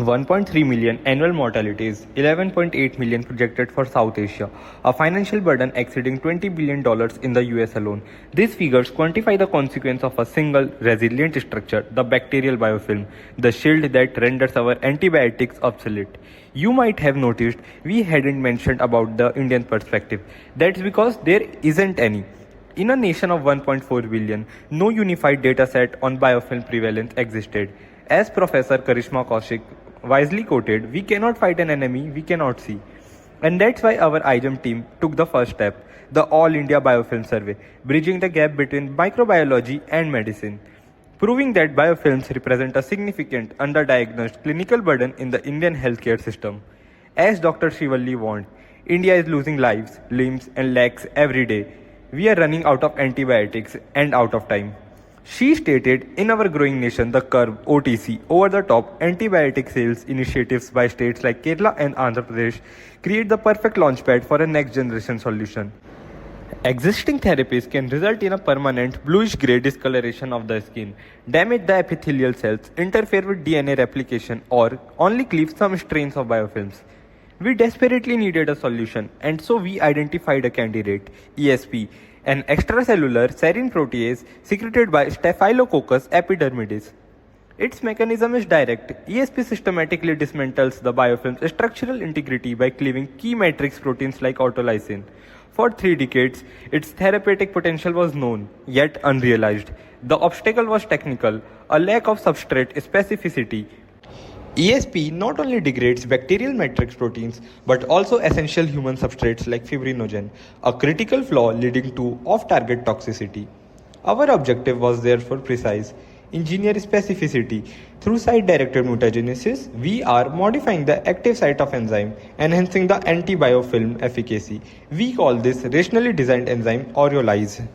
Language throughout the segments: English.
1.3 million annual mortalities, 11.8 million projected for South Asia, a financial burden exceeding $20 billion in the US alone. These figures quantify the consequence of a single resilient structure, the bacterial biofilm, the shield that renders our antibiotics obsolete. You might have noticed we hadn't mentioned about the Indian perspective. That's because there isn't any. In a nation of 1.4 billion, no unified data set on biofilm prevalence existed. As Professor Karishma Kaushik wisely quoted, we cannot fight an enemy we cannot see. And that's why our IGEM team took the first step, the All India Biofilm Survey, bridging the gap between microbiology and medicine, proving that biofilms represent a significant underdiagnosed clinical burden in the Indian healthcare system. As Dr. Shivalli warned, India is losing lives, limbs, and legs every day. We are running out of antibiotics and out of time. She stated, in our growing nation, the curve OTC, over the top antibiotic sales initiatives by states like Kerala and Andhra Pradesh create the perfect launchpad for a next generation solution. Existing therapies can result in a permanent bluish-grey discoloration of the skin, damage the epithelial cells, interfere with DNA replication, or only cleave some strains of biofilms. We desperately needed a solution, and so we identified a candidate, ESP, an extracellular serine protease secreted by Staphylococcus epidermidis. Its mechanism is direct. ESP systematically dismantles the biofilm's structural integrity by cleaving key matrix proteins like autolysin. For 3 decades, its therapeutic potential was known, yet unrealized. The obstacle was technical, a lack of substrate specificity. ESP not only degrades bacterial matrix proteins but also essential human substrates like fibrinogen, a critical flaw leading to off-target toxicity. Our objective was therefore precise: engineer specificity. Through site-directed mutagenesis, we are modifying the active site of enzyme, enhancing the anti-biofilm efficacy. We call this rationally designed enzyme Autolysin.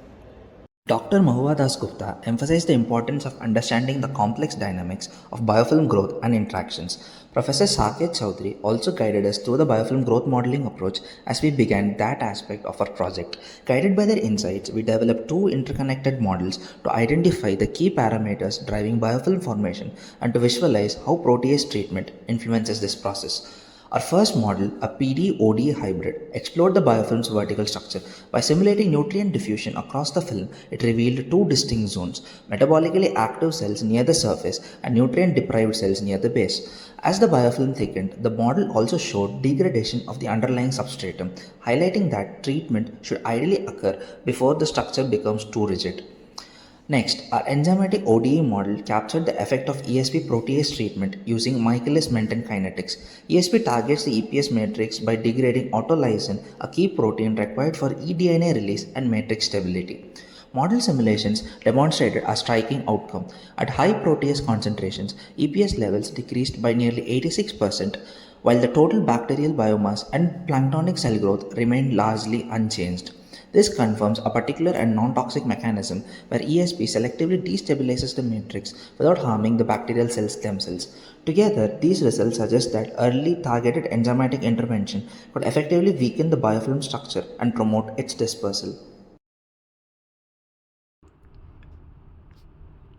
Dr. Mahua Das Gupta emphasized the importance of understanding the complex dynamics of biofilm growth and interactions. Professor Saket Chaudhary also guided us through the biofilm growth modeling approach as we began that aspect of our project. Guided by their insights, we developed 2 interconnected models to identify the key parameters driving biofilm formation and to visualize how protease treatment influences this process. Our first model, a PD-OD hybrid, explored the biofilm's vertical structure. By simulating nutrient diffusion across the film, it revealed 2 distinct zones: metabolically active cells near the surface and nutrient-deprived cells near the base. As the biofilm thickened, the model also showed degradation of the underlying substratum, highlighting that treatment should ideally occur before the structure becomes too rigid. Next, our enzymatic ODE model captured the effect of ESP protease treatment using Michaelis-Menten kinetics. ESP targets the EPS matrix by degrading autolysin, a key protein required for eDNA release and matrix stability. Model simulations demonstrated a striking outcome. At high protease concentrations, EPS levels decreased by nearly 86%, while the total bacterial biomass and planktonic cell growth remained largely unchanged. This confirms a particular and non-toxic mechanism where ESP selectively destabilizes the matrix without harming the bacterial cells themselves. Together, these results suggest that early targeted enzymatic intervention could effectively weaken the biofilm structure and promote its dispersal.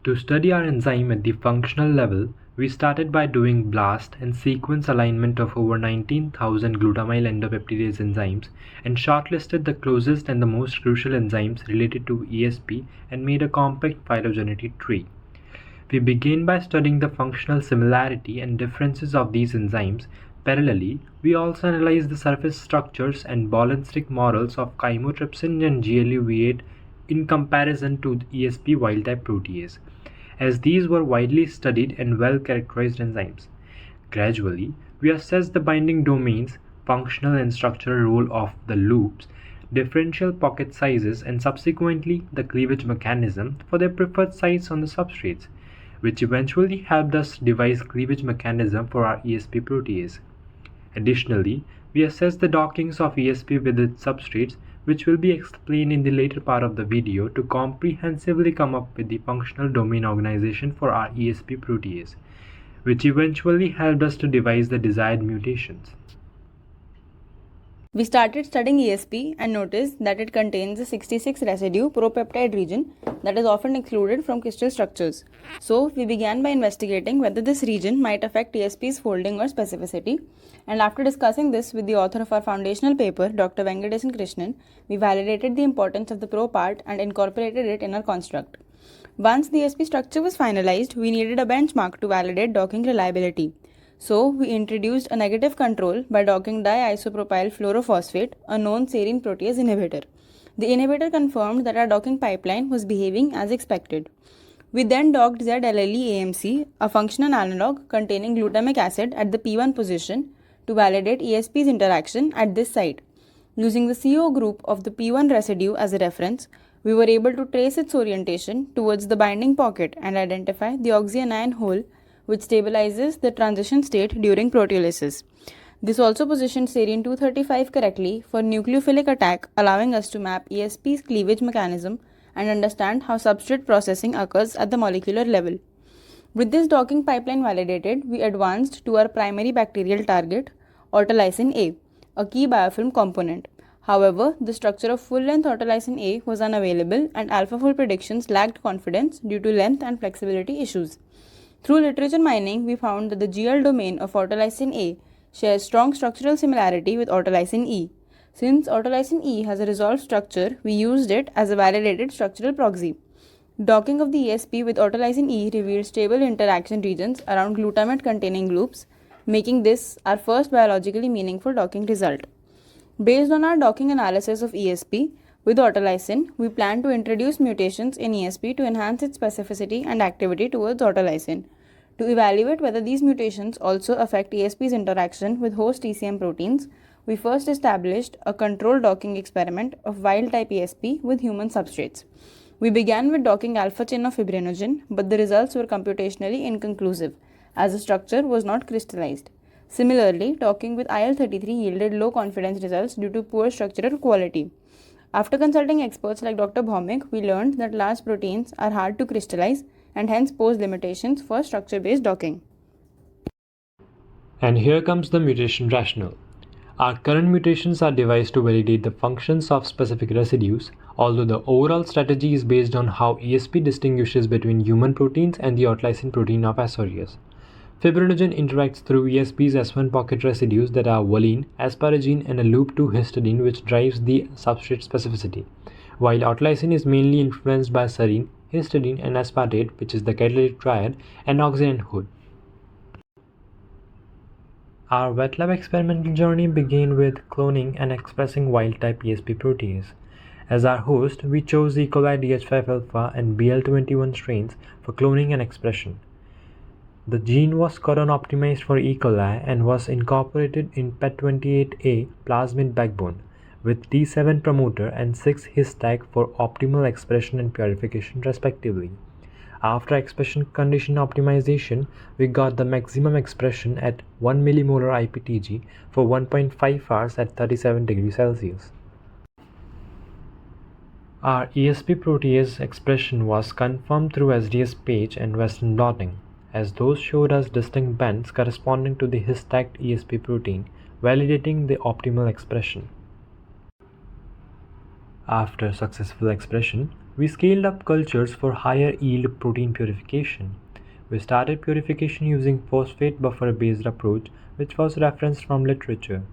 To study our enzyme at the functional level, we started by doing blast and sequence alignment of over 19,000 glutamyl endopeptidase enzymes and shortlisted the closest and the most crucial enzymes related to ESP and made a compact phylogenetic tree. We began by studying the functional similarity and differences of these enzymes. Parallelly, we also analyzed the surface structures and ball and stick models of chymotrypsin and GLU-V8 in comparison to ESP wild-type protease, as these were widely studied and well-characterized enzymes. Gradually, we assessed the binding domains, functional and structural role of the loops, differential pocket sizes, and subsequently the cleavage mechanism for their preferred sites on the substrates, which eventually helped us devise cleavage mechanism for our ESP protease. Additionally, we assessed the dockings of ESP with its substrates, which will be explained in the later part of the video, to comprehensively come up with the functional domain organization for our ESP protease, which eventually helped us to devise the desired mutations. We started studying ESP and noticed that it contains a 66 residue propeptide region that is often excluded from crystal structures. So, we began by investigating whether this region might affect ESP's folding or specificity. And after discussing this with the author of our foundational paper, Dr. Venkatesan Krishnan, we validated the importance of the pro part and incorporated it in our construct. Once the ESP structure was finalized, we needed a benchmark to validate docking reliability. So, we introduced a negative control by docking diisopropyl fluorophosphate, a known serine protease inhibitor. The inhibitor confirmed that our docking pipeline was behaving as expected. We then docked ZLLE-AMC, a functional analog containing glutamic acid at the P1 position, to validate ESP's interaction at this site. Using the CO group of the P1 residue as a reference, we were able to trace its orientation towards the binding pocket and identify the oxyanion hole, which stabilizes the transition state during proteolysis. This also positioned serine 235 correctly for nucleophilic attack, allowing us to map ESP's cleavage mechanism and understand how substrate processing occurs at the molecular level. With this docking pipeline validated, we advanced to our primary bacterial target, Autolysin A key biofilm component. However, the structure of full-length Autolysin A was unavailable and AlphaFold predictions lacked confidence due to length and flexibility issues. Through literature mining, we found that the GL domain of Autolysin A shares strong structural similarity with Autolysin E. Since Autolysin E has a resolved structure, we used it as a validated structural proxy. Docking of the ESP with Autolysin E revealed stable interaction regions around glutamate-containing loops, making this our first biologically meaningful docking result. Based on our docking analysis of ESP with Autolysin, we plan to introduce mutations in ESP to enhance its specificity and activity towards Autolysin. To evaluate whether these mutations also affect ESP's interaction with host ECM proteins, we first established a controlled docking experiment of wild-type ESP with human substrates. We began with docking alpha chain of fibrinogen, but the results were computationally inconclusive, as the structure was not crystallized. Similarly, docking with IL-33 yielded low confidence results due to poor structural quality. After consulting experts like Dr. Bhaumik, we learned that large proteins are hard to crystallize and hence pose limitations for structure-based docking. And here comes the mutation rationale. Our current mutations are devised to validate the functions of specific residues, although the overall strategy is based on how ESP distinguishes between human proteins and the Autolysin protein of aureus. Fibrinogen interacts through ESP's S1 pocket residues that are valine, asparagine, and a loop 2 histidine, which drives the substrate specificity, while Autolysin is mainly influenced by serine, histidine, and aspartate, which is the catalytic triad, and oxygen hood. Our wet lab experimental journey began with cloning and expressing wild-type ESP protease. As our host, we chose E. coli DH5-alpha and BL21 strains for cloning and expression. The gene was codon-optimized for E. coli and was incorporated in PET28A plasmid backbone with T7 promoter and 6 his-tag for optimal expression and purification respectively. After expression condition optimization, we got the maximum expression at 1 millimolar IPTG for 1.5 hours at 37 degrees Celsius. Our ESP protease expression was confirmed through SDS page and Western blotting, as those showed us distinct bands corresponding to the his-tagged ESP protein, validating the optimal expression. After successful expression, we scaled up cultures for higher yield protein purification. We started purification using phosphate buffer-based approach, which was referenced from literature,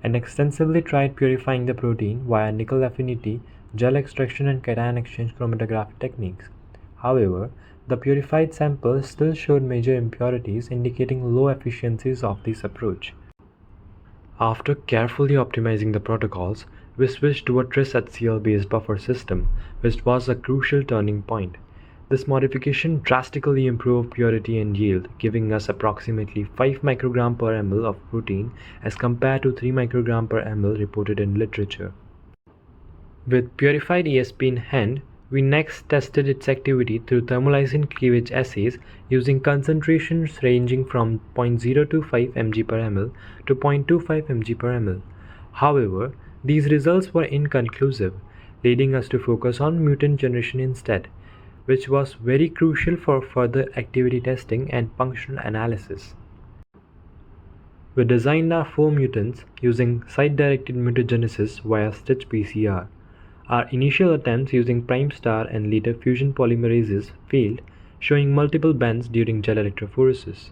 and extensively tried purifying the protein via nickel affinity, gel extraction, and cation exchange chromatography techniques. However, the purified sample still showed major impurities, indicating low efficiencies of this approach. After carefully optimizing the protocols, we switched to a Tris-HCl-based buffer system, which was a crucial turning point. This modification drastically improved purity and yield, giving us approximately 5 microgram per ml of protein as compared to 3 microgram per ml reported in literature. With purified ESP in hand, we next tested its activity through thermolysin cleavage assays using concentrations ranging from 0.025 mg per ml to 0.25 mg per ml. However, these results were inconclusive, leading us to focus on mutant generation instead, which was very crucial for further activity testing and functional analysis. We designed our 4 mutants using site-directed mutagenesis via stitch PCR. Our initial attempts using prime star and later fusion polymerases failed, showing multiple bends during gel electrophoresis.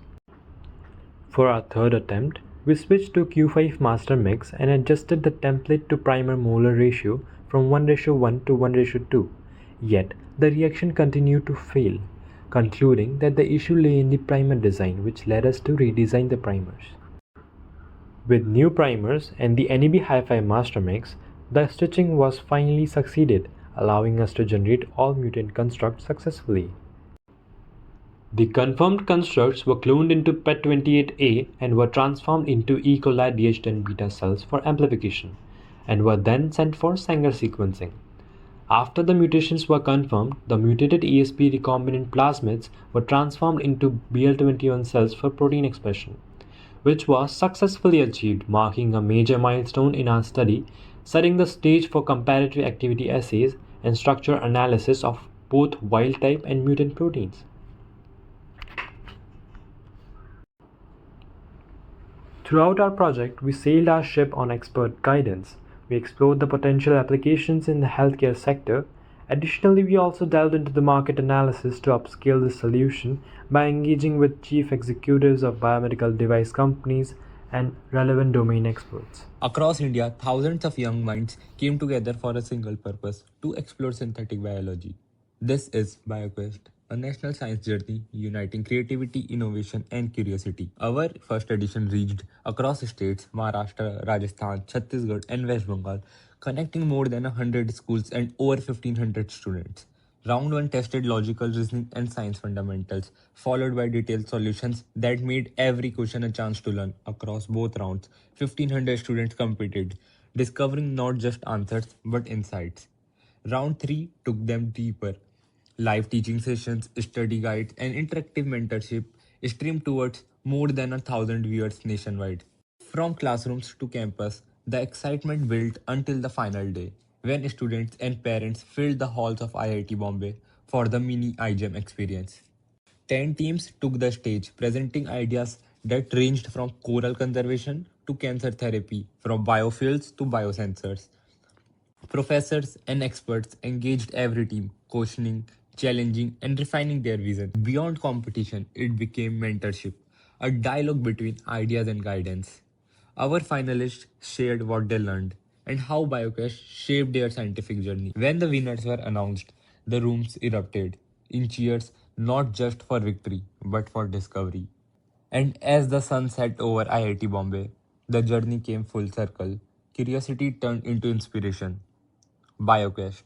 For our third attempt, we switched to Q5 master mix and adjusted the template to primer molar ratio from 1:1 to 1:2. Yet, the reaction continued to fail, concluding that the issue lay in the primer design, which led us to redesign the primers. With new primers and the NEB Hi-Fi master mix, the stitching was finally succeeded, allowing us to generate all mutant constructs successfully. The confirmed constructs were cloned into PET28A and were transformed into E. coli DH10 beta cells for amplification, and were then sent for Sanger sequencing. After the mutations were confirmed, the mutated ESP recombinant plasmids were transformed into BL21 cells for protein expression, which was successfully achieved, marking a major milestone in our study, setting the stage for comparative activity assays and structure analysis of both wild-type and mutant proteins. Throughout our project, we sailed our ship on expert guidance. We explored the potential applications in the healthcare sector. Additionally, we also delved into the market analysis to upscale the solution by engaging with chief executives of biomedical device companies and relevant domain experts. Across India, thousands of young minds came together for a single purpose: to explore synthetic biology. This is BioQuest, a national science journey uniting creativity, innovation, and curiosity. Our first edition reached across states: Maharashtra, Rajasthan, Chhattisgarh, and West Bengal, connecting more than 100 schools and over 1,500 students. Round 1 tested logical reasoning and science fundamentals, followed by detailed solutions that made every question a chance to learn. Across both rounds, 1,500 students competed, discovering not just answers but insights. Round 3 took them deeper. Live teaching sessions, study guides, and interactive mentorship streamed towards more than 1,000 viewers nationwide. From classrooms to campus, the excitement built until the final day, when students and parents filled the halls of IIT-Bombay for the mini iGEM experience. 10 teams took the stage, presenting ideas that ranged from coral conservation to cancer therapy, from biofilms to biosensors. Professors and experts engaged every team, questioning, challenging, and refining their vision. Beyond competition, it became mentorship, a dialogue between ideas and guidance. Our finalists shared what they learned and how BioQuest shaped their scientific journey. When the winners were announced, the rooms erupted in cheers, not just for victory, but for discovery. And as the sun set over IIT Bombay, the journey came full circle. Curiosity turned into inspiration. BioQuest,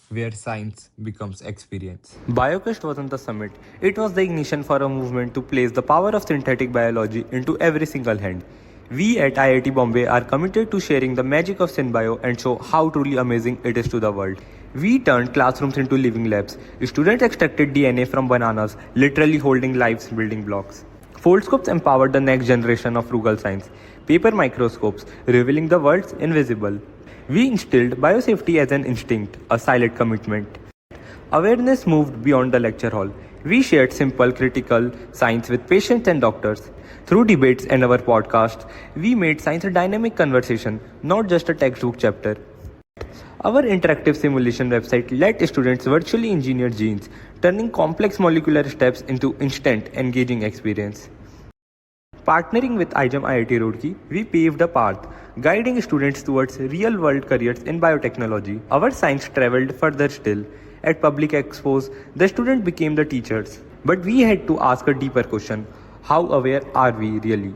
where science becomes experience. BioQuest wasn't the summit, it was the ignition for a movement to place the power of synthetic biology into every single hand. We at IIT Bombay are committed to sharing the magic of SynBio and show how truly amazing it is to the world. We turned classrooms into living labs. Students extracted DNA from bananas, literally holding life's building blocks. Foldscopes empowered the next generation of frugal science. Paper microscopes revealing the world's invisible. We instilled biosafety as an instinct, a silent commitment. Awareness moved beyond the lecture hall. We shared simple, critical science with patients and doctors. Through debates and our podcast, we made science a dynamic conversation, not just a textbook chapter. Our interactive simulation website let students virtually engineer genes, turning complex molecular steps into instant, engaging experience. Partnering with iGEM IIT Roorkee, we paved a path, guiding students towards real-world careers in biotechnology. Our science traveled further still. At public expos, the students became the teachers. But we had to ask a deeper question: how aware are we really?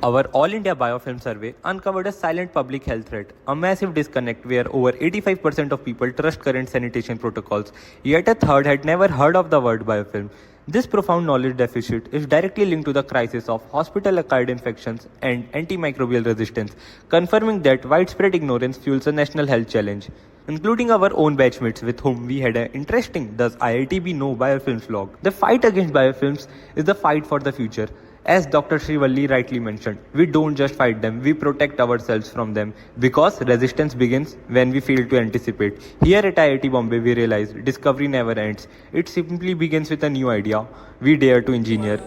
Our All India Biofilm survey uncovered a silent public health threat, a massive disconnect where over 85% of people trust current sanitation protocols, yet a third had never heard of the word biofilm. This profound knowledge deficit is directly linked to the crisis of hospital-acquired infections and antimicrobial resistance, confirming that widespread ignorance fuels a national health challenge. Including our own batchmates with whom we had an interesting Does IITB Know Biofilms vlog. The fight against biofilms is the fight for the future. As Dr. Srivalli rightly mentioned, we don't just fight them, we protect ourselves from them, because resistance begins when we fail to anticipate. Here at IIT Bombay, we realize discovery never ends. It simply begins with a new idea we dare to engineer.